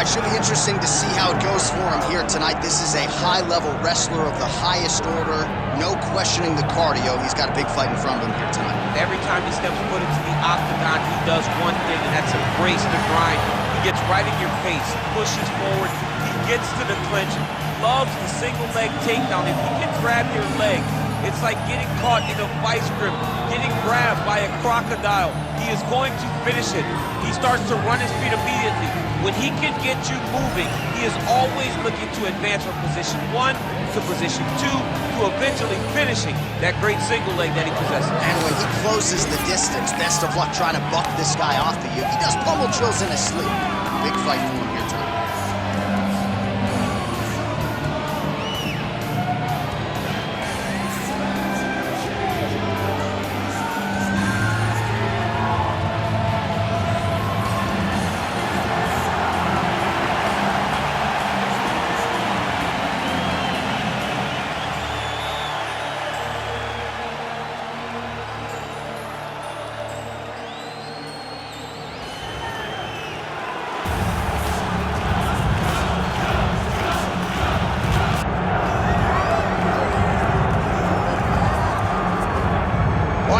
right, should be interesting to see how it goes for him here tonight. This is a high-level wrestler of the highest order. No questioning the cardio. He's got a big fight in front of him here tonight. Every time he steps foot into the octagon, he does one thing, and that's embrace the grind. He gets right in your face, pushes forward, he gets to the clinch, loves the single leg takedown. If he can grab your leg, it's like getting caught in a vice grip, getting grabbed by a crocodile. He is going to finish it. He starts to run his feet immediately. When he can get you moving, he is always looking to advance from position 1 to position 2 to eventually finishing that great single leg that he possesses. And when he closes the distance, best of luck trying to buck this guy off of you. He does pummel drills in his sleep. Big fight for him here tonight.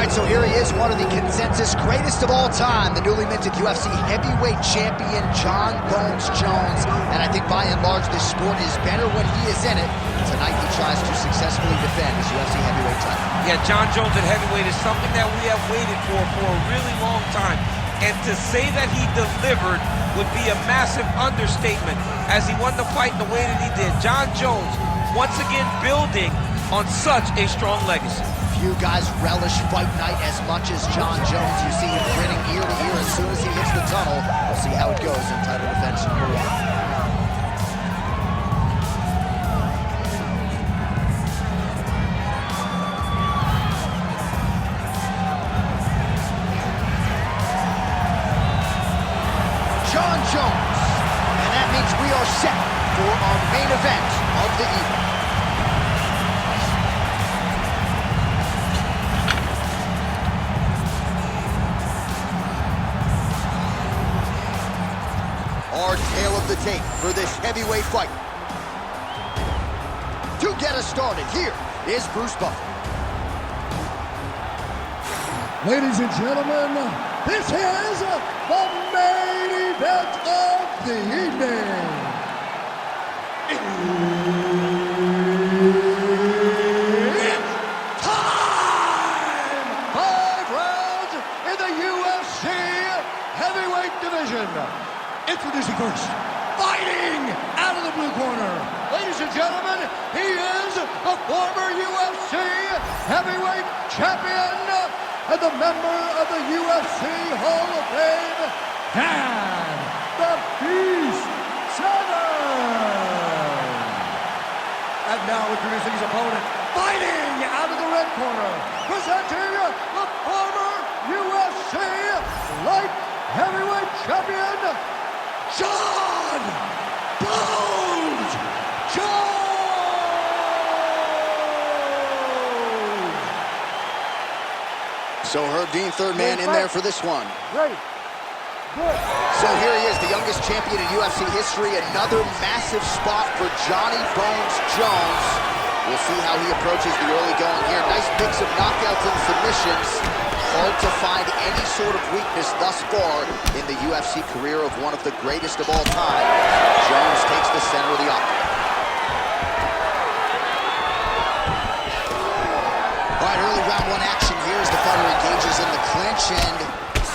So here he is, one of the consensus greatest of all time, the newly minted UFC heavyweight champion, Jon Bones Jones. And I think by and large, this sport is better when he is in it. Tonight, he tries to successfully defend his UFC heavyweight title. Yeah, Jon Jones at heavyweight is something that we have waited for a really long time. And to say that he delivered would be a massive understatement as he won the fight in the way that he did. Jon Jones, once again, building on such a strong legacy. Few guys relish fight night as much as Jon Jones. You see him grinning ear to ear as soon as he hits the tunnel. We'll see how it goes in title defense number 1. Jon Jones. And that means we are set for our main event of the evening. Our tale of the tape for this heavyweight fight. To get us started, here is Bruce Buffer. Ladies and gentlemen, this is the main event of the evening. It's time! 5 rounds in the UFC heavyweight division. Introducing first, fighting out of the blue corner. Ladies and gentlemen, he is the former UFC heavyweight champion and the member of the UFC Hall of Fame, Dan the Beast Severn. And now introducing his opponent, fighting out of the red corner, presenting the former UFC light heavyweight champion, Jon Bones Jones! So Herb Dean, third man in there for this one. Ready. Good. So here he is, the youngest champion in UFC history. Another massive spot for Johnny Bones Jones. We'll see how he approaches the early going here. Nice mix of knockouts and submissions. Hard to find any sort of weakness thus far in the UFC career of one of the greatest of all time. Jones takes the center of the octagon. All right, early round 1 action here as the fighter engages in the clinch. And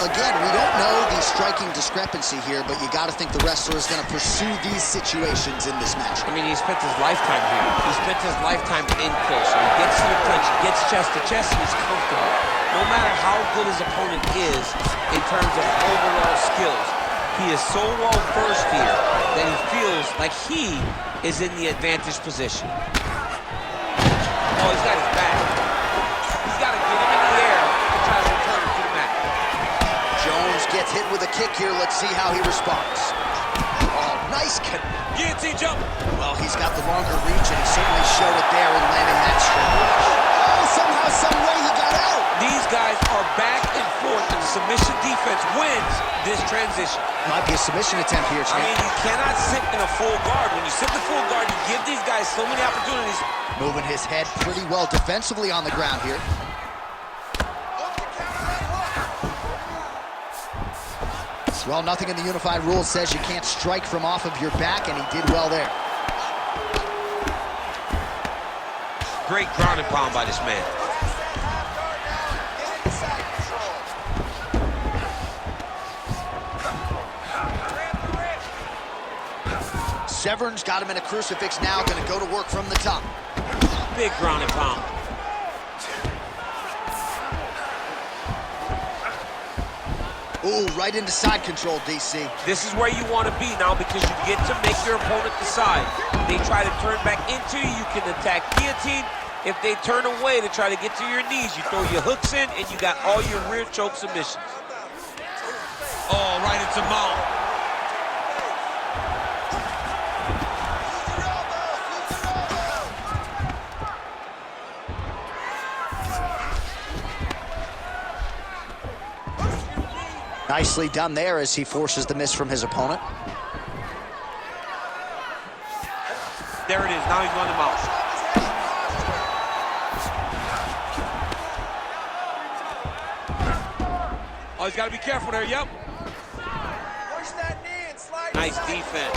again, we don't know the striking discrepancy here, but you got to think the wrestler is going to pursue these situations in this match. I mean, he spent his lifetime here. He spent his lifetime in close. So he gets to the clinch, gets chest to chest, and he's comfortable. No matter how good his opponent is in terms of overall skills, he is so well versed here that he feels like he is in the advantaged position. Oh, he's got his back. He's got to get him in the air and try to return him to the mat. Jones gets hit with a kick here. Let's see how he responds. Oh, nice kick. Guillotine jump. Well, he's got the longer reach, and he certainly showed it there in landing that straight. Oh, somehow, some way he got out. These guys are back and forth in submission defense wins this transition. Might be a submission attempt here, champ. I mean, you cannot sit in a full guard. When you sit in the full guard, you give these guys so many opportunities. Moving his head pretty well defensively on the ground here. Well, nothing in the unified rules says you can't strike from off of your back, and he did well there. Great ground and pound by this man. Severn's got him in a crucifix now, gonna go to work from the top. Big ground and pound. Ooh, right into side control, DC. This is where you want to be now because you get to make your opponent decide. They try to turn back into you, you can attack guillotine. If they turn away to try to get to your knees, you throw your hooks in and you got all your rear choke submissions. Oh, right into mount. Nicely done there as he forces the miss from his opponent. There it is, now he's going to mount. Oh, he's got to be careful there, yep. Push that knee and slide. Nice defense.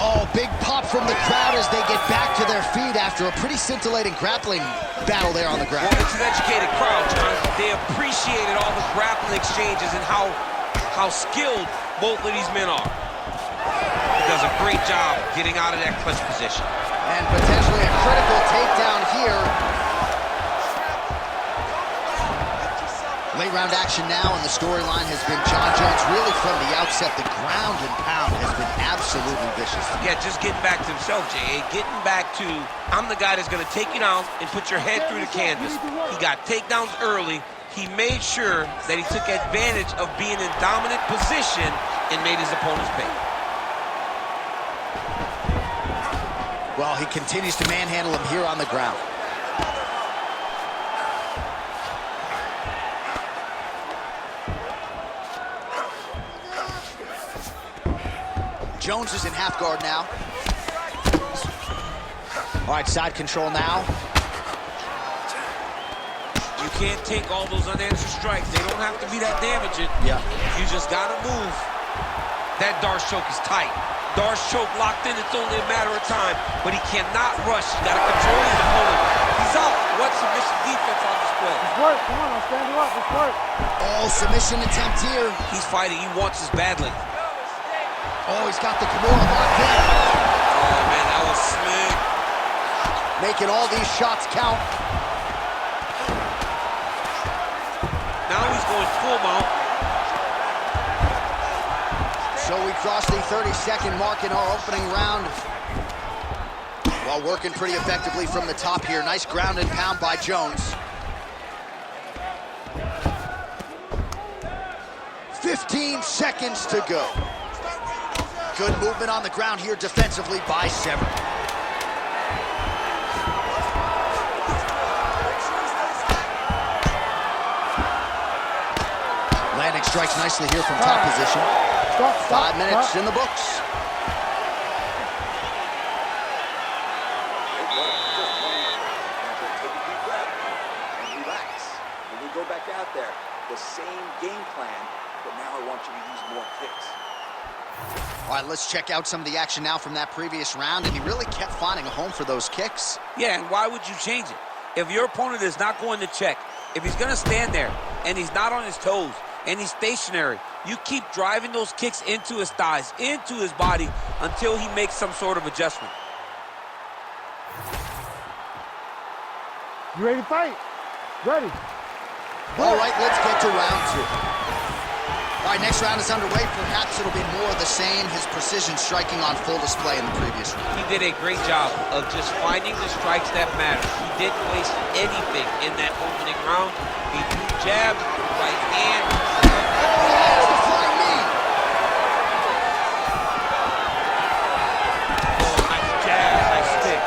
Oh, big pop from the crowd as they get back to their feet after a pretty scintillating grappling battle there on the ground. Well, it's an educated crowd, John. They appreciated all the grappling exchanges and how skilled both of these men are. He does a great job getting out of that clutch position. And potentially a critical takedown here. Late round action now, and the storyline has been Jon Jones really from the outset. The ground and pound has been absolutely vicious. Yeah, just getting back to himself, Jay. Getting back to, I'm the guy that's going to take you down and put your head through the canvas. He got takedowns early. He made sure that he took advantage of being in dominant position and made his opponents pay. Well, he continues to manhandle him here on the ground. Jones is in half guard now. All right, side control now. You can't take all those unanswered strikes. They don't have to be that damaging. Yeah. You just got to move. That Darce choke is tight. Darce choke locked in, it's only a matter of time. But he cannot rush. He's got to control his opponent. He's out. What submission defense on display? It's work. Come on, I'll stand you up. It's work. Oh, submission attempt here. He's fighting. He wants this badly. Oh, he's got the Kimura locked in. Oh, man, that was slick. Making all these shots count. Now he's going full mount. So we cross the 30-second mark in our opening round. While working pretty effectively from the top here. Nice ground and pound by Jones. 15 seconds to go. Good movement on the ground here defensively by Severn. Landing strikes nicely here from top position. 5 minutes in the books. Relax. When we go back out there, the same game plan, but now I want you to use more kicks. All right, let's check out some of the action now from that previous round, and he really kept finding a home for those kicks. Yeah, and why would you change it? If your opponent is not going to check, if he's going to stand there and he's not on his toes and he's stationary, you keep driving those kicks into his thighs, into his body until he makes some sort of adjustment. You ready to fight? Ready. All right, let's get to round 2. All right, next round is underway. Perhaps it'll be more of the same. His precision striking on full display in the previous round. He did a great job of just finding the strikes that matter. He didn't waste anything in that opening round. He threw jab, right hand. There's the flying knee. Oh, nice jab, nice stick.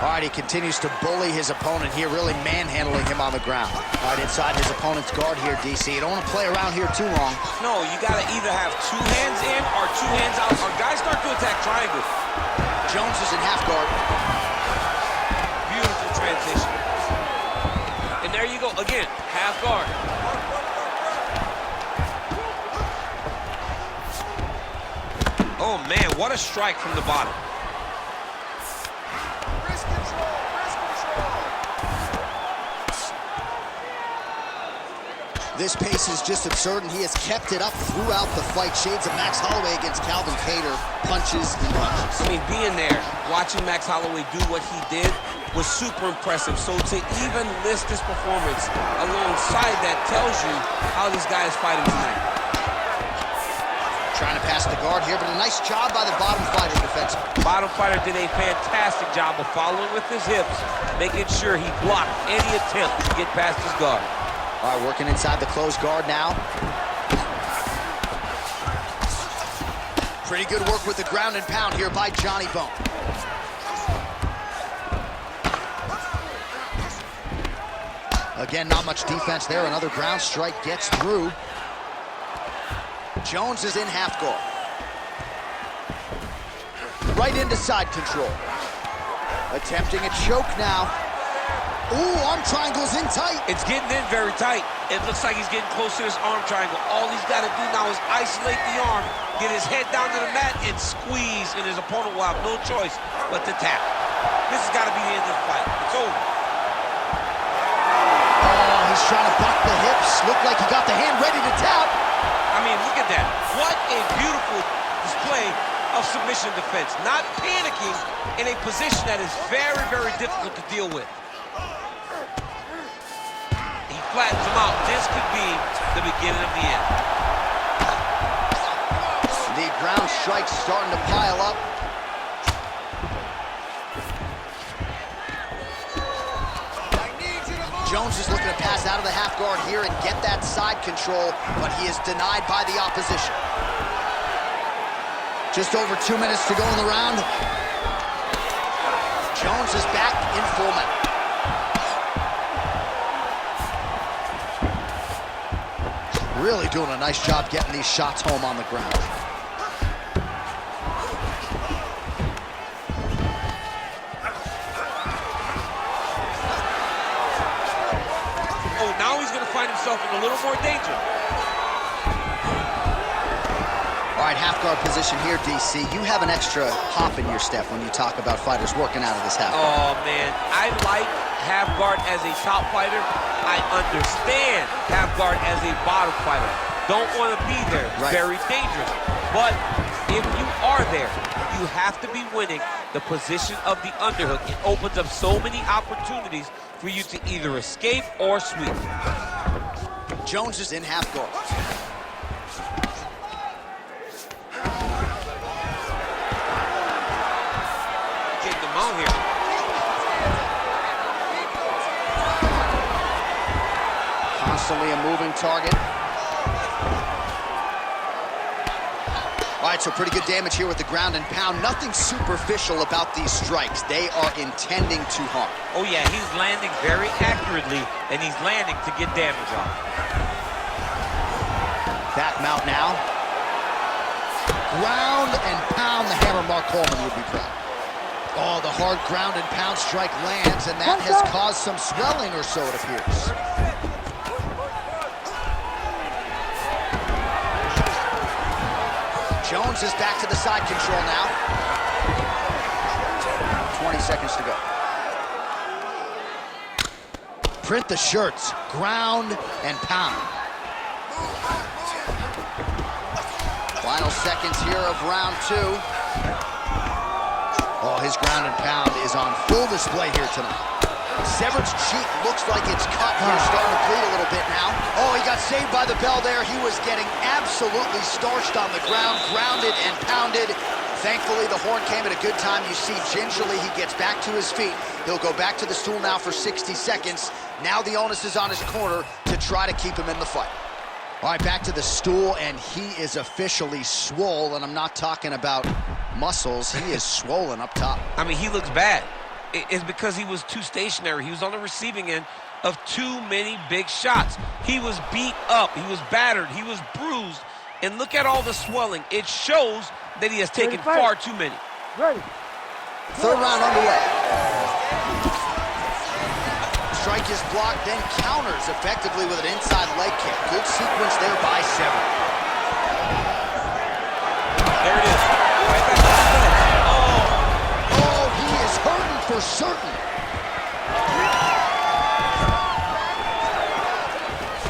All All right, he continues to bully his opponent here, really manhandling him on the ground. All right, inside his opponent's guard here, DC. You don't want to play around here too long. No, you got to either have two hands in or two hands out, or guys start to attack triangle. Jones is in half guard. Beautiful transition. And there you go, again, half guard. Oh, man, what a strike from the bottom. This pace is just absurd, and he has kept it up throughout the fight. Shades of Max Holloway against Calvin Kattar, punches and punches. I mean, being there, watching Max Holloway do what he did was super impressive. So to even list this performance alongside that tells you how this guy is fighting tonight. Trying to pass the guard here, but a nice job by the bottom fighter defensively. Bottom fighter did a fantastic job of following with his hips, making sure he blocked any attempt to get past his guard. All right, working inside the closed guard now. Pretty good work with the ground and pound here by Johnny Bone. Again, not much defense there. Another ground strike gets through. Jones is in half guard. Right into side control. Attempting a choke now. Ooh, arm triangle's in tight. It's getting in very tight. It looks like he's getting close to this arm triangle. All he's got to do now is isolate the arm, get his head down to the mat, and squeeze, and his opponent will have no choice but to tap. This has got to be the end of the fight. It's over. Oh, he's trying to buck the hips. Looked like he got the hand ready to tap. I mean, look at that. What a beautiful display of submission defense. Not panicking in a position that is very, very difficult to deal with. Flattens him out. This could be the beginning of the end. The ground strike's starting to pile up. Jones is looking to pass out of the half guard here and get that side control, but he is denied by the opposition. Just over 2 minutes to go in the round. Jones is back in full mount. Really doing a nice job getting these shots home on the ground. Oh, now he's going to find himself in a little more danger. All right, half guard position here, DC. You have an extra hop in your step when you talk about fighters working out of this half guard. Oh, man. I like half guard as a top fighter. I understand half guard as a bottom fighter. Don't want to be there. It's very dangerous. But if you are there, you have to be winning the position of the underhook. It opens up so many opportunities for you to either escape or sweep. Jones is in half guard. Getting them out here. Constantly a moving target. All right, so pretty good damage here with the ground and pound. Nothing superficial about these strikes. They are intending to harm. Oh, yeah, he's landing very accurately, and he's landing to get damage off. Back mount now. Ground and pound. The hammer Mark Coleman would be proud. Oh, the hard ground and pound strike lands, and that has caused some swelling or so, it appears. Jones is back to the side control now. 20 seconds to go. Print the shirts. Ground and pound. Final seconds here of round 2. Oh, his ground and pound is on full display here tonight. Severn's cheek looks like it's cut here, starting to bleed a little bit now. Oh, he got saved by the bell there. He was getting absolutely starched on the ground, grounded and pounded. Thankfully, the horn came at a good time. You see, gingerly, he gets back to his feet. He'll go back to the stool now for 60 seconds. Now the onus is on his corner to try to keep him in the fight. All right, back to the stool, and he is officially swole, and I'm not talking about muscles. He is swollen up top. I mean, he looks bad. is because he was too stationary. He was on the receiving end of too many big shots. He was beat up. He was battered. He was bruised. And look at all the swelling. It shows that he has taken far too many. Ready. Third round underway. Strike is blocked, then counters effectively with an inside leg kick. Good sequence there by Severn. There it is. Right back to the fence. Oh, he is hurting for certain.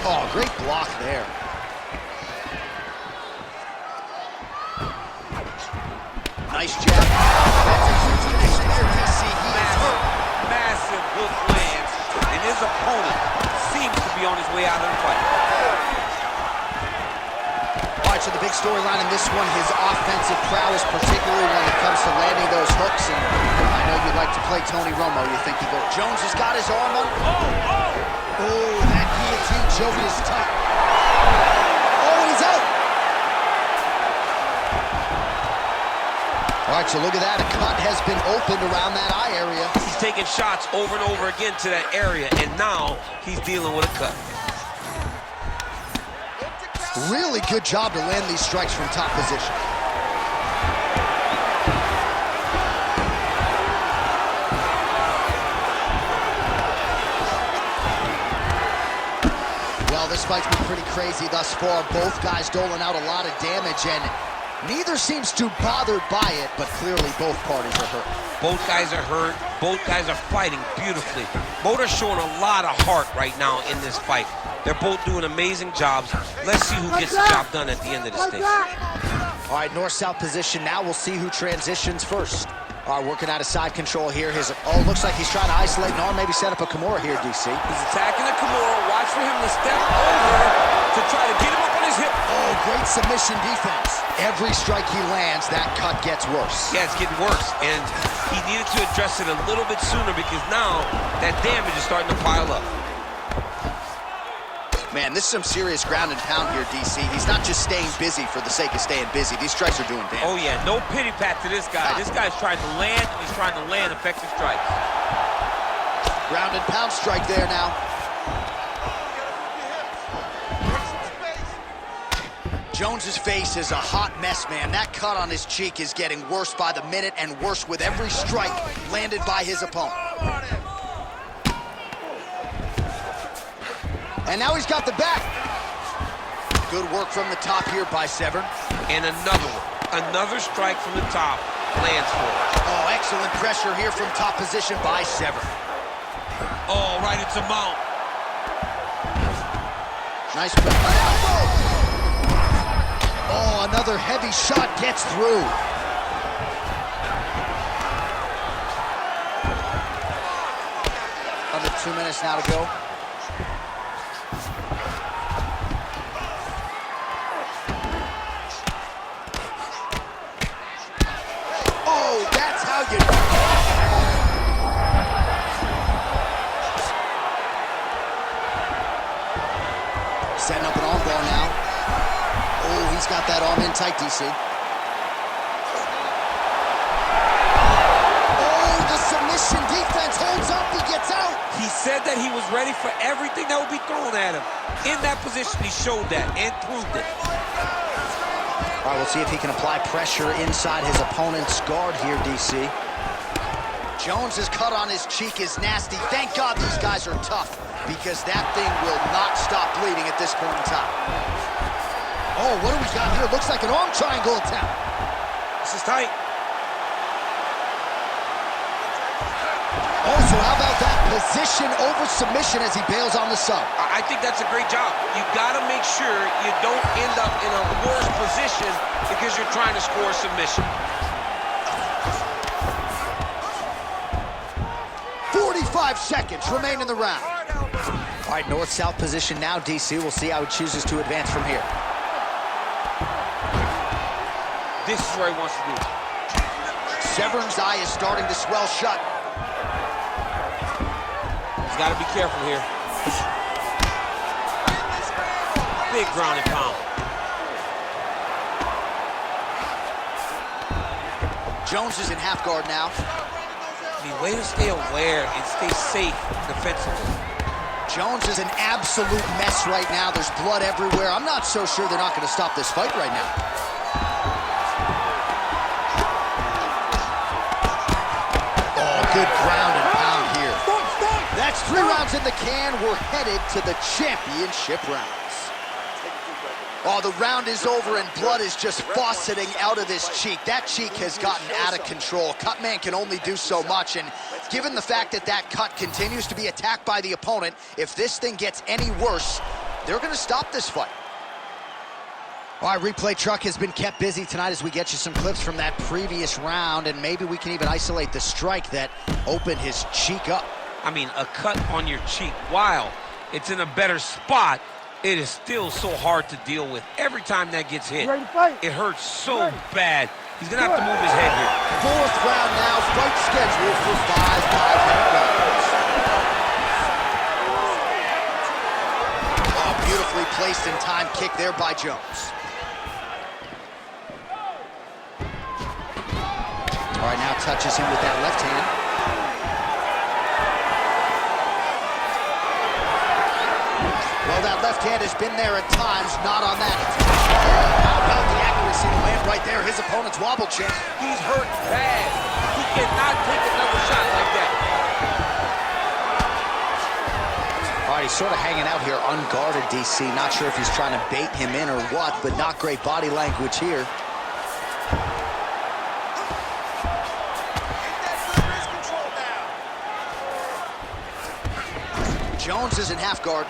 Oh, great block there. Nice jab. That's a huge connection here, DC. He is hurt. Massive hook lands, and his opponent seems to be on his way out of the fight. All right, so the big storyline in this one, his offensive prowess, particularly when it comes to landing those hooks. And I know you like to play Tony Romo. You think he goes. Jones has got his arm on. Oh, that guillotine choke is tight. Oh, he's out. All right, so look at that. A cut has been opened around that eye area. He's taking shots over and over again to that area, and now he's dealing with a cut. Really good job to land these strikes from top position. Well, this fight's been pretty crazy thus far. Both guys doling out a lot of damage, and neither seems too bothered by it, but clearly both parties are hurt. Both guys are hurt. Both guys are fighting beautifully. Both are showing a lot of heart right now in this fight. They're both doing amazing jobs. Let's see who gets the job done at the end of this thing. All right, north-south position now. We'll see who transitions first. All right, working out of side control here. Looks like he's trying to isolate an arm, maybe set up a Kimura here, DC. He's attacking the Kimura. Watch for him to step over to try to get him up on his hip. Oh, great submission defense. Every strike he lands, that cut gets worse. Yeah, it's getting worse, and he needed to address it a little bit sooner because now that damage is starting to pile up. Man, this is some serious ground and pound here, DC. He's not just staying busy for the sake of staying busy. These strikes are doing damage. Oh, yeah, no pity pat to this guy. This guy's trying to land, and he's trying to land effective strikes. Ground and pound strike there now. Jones's face is a hot mess, man. That cut on his cheek is getting worse by the minute and worse with every strike landed by his opponent. And now he's got the back. Good work from the top here by Severn. And another one. Another strike from the top lands for him. Oh, excellent pressure here from top position by Severn. Oh, right into mount. Nice elbow. Oh, another heavy shot gets through. Under 2 minutes now to go. Oh, that's how you do it. Setting up an arm bar now. Oh, he's got that arm in tight, DC. Oh, the submission defense holds up, he gets out. He said that he was ready for everything that would be thrown at him. In that position, he showed that and proved it. All right, we'll see if he can apply pressure inside his opponent's guard here, DC. Jones's cut on his cheek is nasty. Thank God these guys are tough, because that thing will not stop bleeding at this point in time. Oh, what do we got here? Looks like an arm triangle attempt. This is tight. Oh, so how about that? Position over submission as he bails on the sub. I think that's a great job. You got to make sure you don't end up in a worse position because you're trying to score a submission. 45 seconds remain in the round. All right, north-south position now, DC. We'll see how he chooses to advance from here. This is where he wants to be. Severn's eye is starting to swell shut. He's got to be careful here. Big ground and pound. Jones is in half guard now. I mean, way to stay aware and stay safe defensively. Jones is an absolute mess right now. There's blood everywhere. I'm not so sure they're not going to stop this fight right now. Oh, good ground and pound here. That's 3 rounds in the can. We're headed to the championship rounds. Oh, the round is over and blood is just fauceting out of this cheek. That cheek has gotten out of control. Cutman can only do so much, and given the fact that that cut continues to be attacked by the opponent, if this thing gets any worse, they're going to stop this fight. All right, replay truck has been kept busy tonight as we get you some clips from that previous round, and maybe we can even isolate the strike that opened his cheek up. I mean, a cut on your cheek, while it's in a better spot, it is still so hard to deal with. Every time that gets hit, it hurts so bad. He's gonna have to move his head here. 4th round now, fight scheduled for 5 5-minute rounds. Oh, beautifully placed and timed kick there by Jones. All right, now touches him with that left hand. Well, that left hand has been there at times, not on that. How about the accuracy to land right there? His opponent's wobble chin. He's hurt bad. He cannot take another shot like that. All right, he's sort of hanging out here unguarded, DC. Not sure if he's trying to bait him in or what, but not great body language here. Jones is in half guard.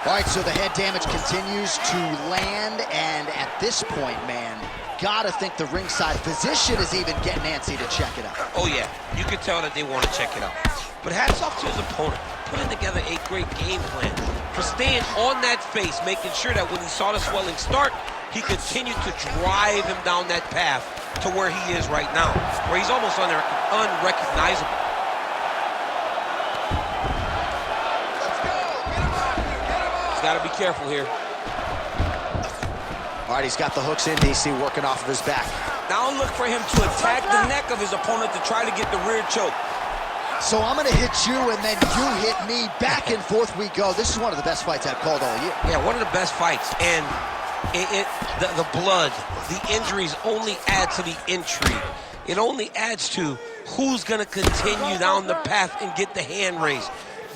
All right, so the head damage continues to land, and at this point, man, gotta think the ringside physician is even getting antsy to check it out. Oh, yeah, you can tell that they want to check it out. But hats off to his opponent, putting together a great game plan for staying on that face, making sure that when he saw the swelling start, he continued to drive him down that path to where he is right now, where he's almost unrecognizable. Got to be careful here. All right, he's got the hooks in, DC, working off of his back. Now look for him to attack the neck of his opponent to try to get the rear choke. So I'm going to hit you, and then you hit me. Back and forth we go. This is one of the best fights I've called all year. Yeah, one of the best fights. And the blood, the injuries only add to the intrigue. It only adds to who's going to continue down the path and get the hand raised.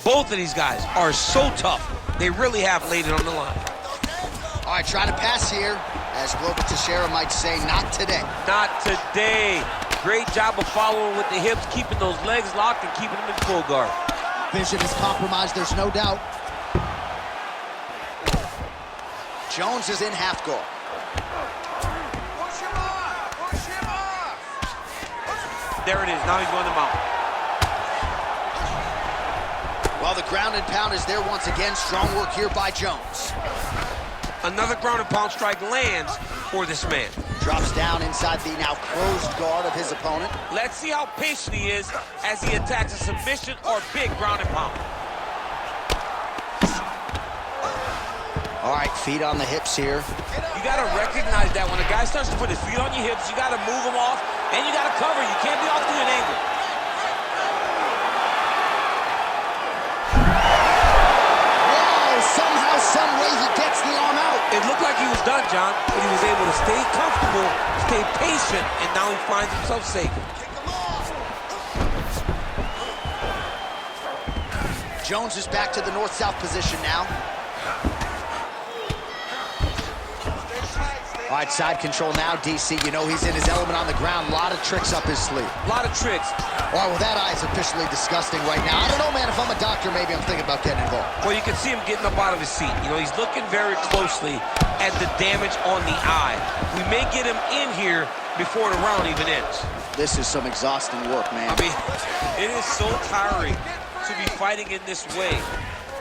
Both of these guys are so tough. They really have laid it on the line. All right, trying to pass here. As Glover Teixeira might say, not today. Not today. Great job of following with the hips, keeping those legs locked and keeping them in full guard. Vision is compromised, there's no doubt. Jones is in half guard. Push him off! Push him off! There it is. Now he's going to mount. Well, the ground and pound is there once again. Strong work here by Jones. Another ground and pound strike lands for this man. Drops down inside the now closed guard of his opponent. Let's see how patient he is as he attacks a submission or big ground and pound. All right, feet on the hips here. You got to recognize that when a guy starts to put his feet on your hips, you got to move him off, and you got to cover. You can't be off to an angle. Somehow, some way, he gets the arm out. It looked like he was done, John, but he was able to stay comfortable, stay patient, and now he finds himself safe. Jones is back to the north-south position now. All right, side control now, DC. You know he's in his element on the ground. A lot of tricks up his sleeve. A lot of tricks. All right, well, that eye is officially disgusting right now. I don't know, man. If I'm a doctor, maybe I'm thinking about getting involved. Well, you can see him getting up out of his seat. You know, he's looking very closely at the damage on the eye. We may get him in here before the round even ends. This is some exhausting work, man. I mean, it is so tiring to be fighting in this way.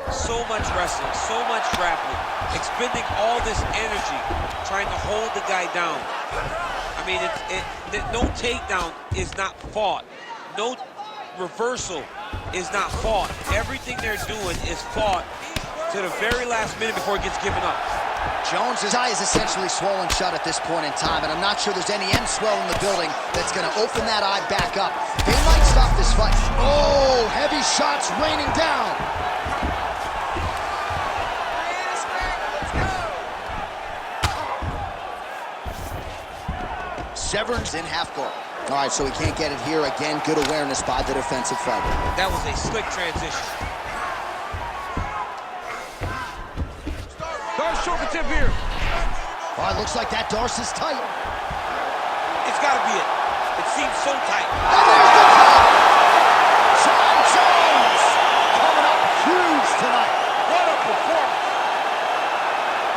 So much wrestling, so much grappling, expending all this energy trying to hold the guy down. I mean, no takedown is not fought. No reversal is not fought. Everything they're doing is fought to the very last minute before it gets given up. Jones' eye is essentially swollen shut at this point in time, and I'm not sure there's any end swell in the building that's going to open that eye back up. They might stop this fight. Oh, heavy shots raining down. Severn's in half guard. All right, so he can't get it here. Again, good awareness by the defensive fighter. That was a slick transition. Darce short the tip here. All right, looks like that Darce is tight. It's got to be it. It seems so tight. And there's the tap! John Jones coming up huge tonight. What a performance.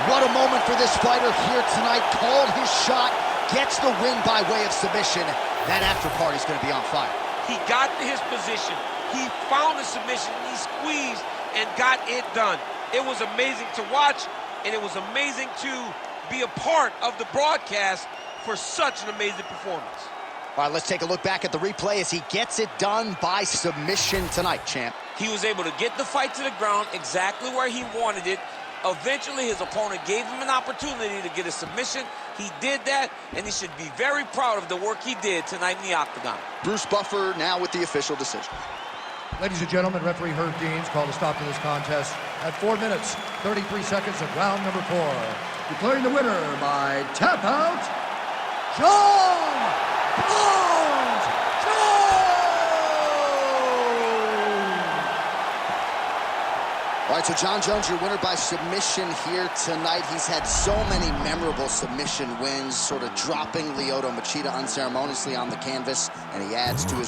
What a moment for this fighter here tonight. Called his shot, gets the win by way of submission. That after party's going to be on fire. He got to his position. He found the submission. He squeezed and got it done. It was amazing to watch, and it was amazing to be a part of the broadcast for such an amazing performance. All right, let's take a look back at the replay as he gets it done by submission tonight, champ. He was able to get the fight to the ground exactly where he wanted it. Eventually, his opponent gave him an opportunity to get a submission. He did that, and he should be very proud of the work he did tonight in the octagon. Bruce Buffer now with the official decision. Ladies and gentlemen, referee Herb Deans called a stop to this contest at 4 minutes, 33 seconds of round number 4. Declaring the winner by tap out, John Bones Jones! All right, so John Jones, your winner by submission here tonight. He's had so many memorable submission wins, sort of dropping Lyoto Machida unceremoniously on the canvas, and he adds to his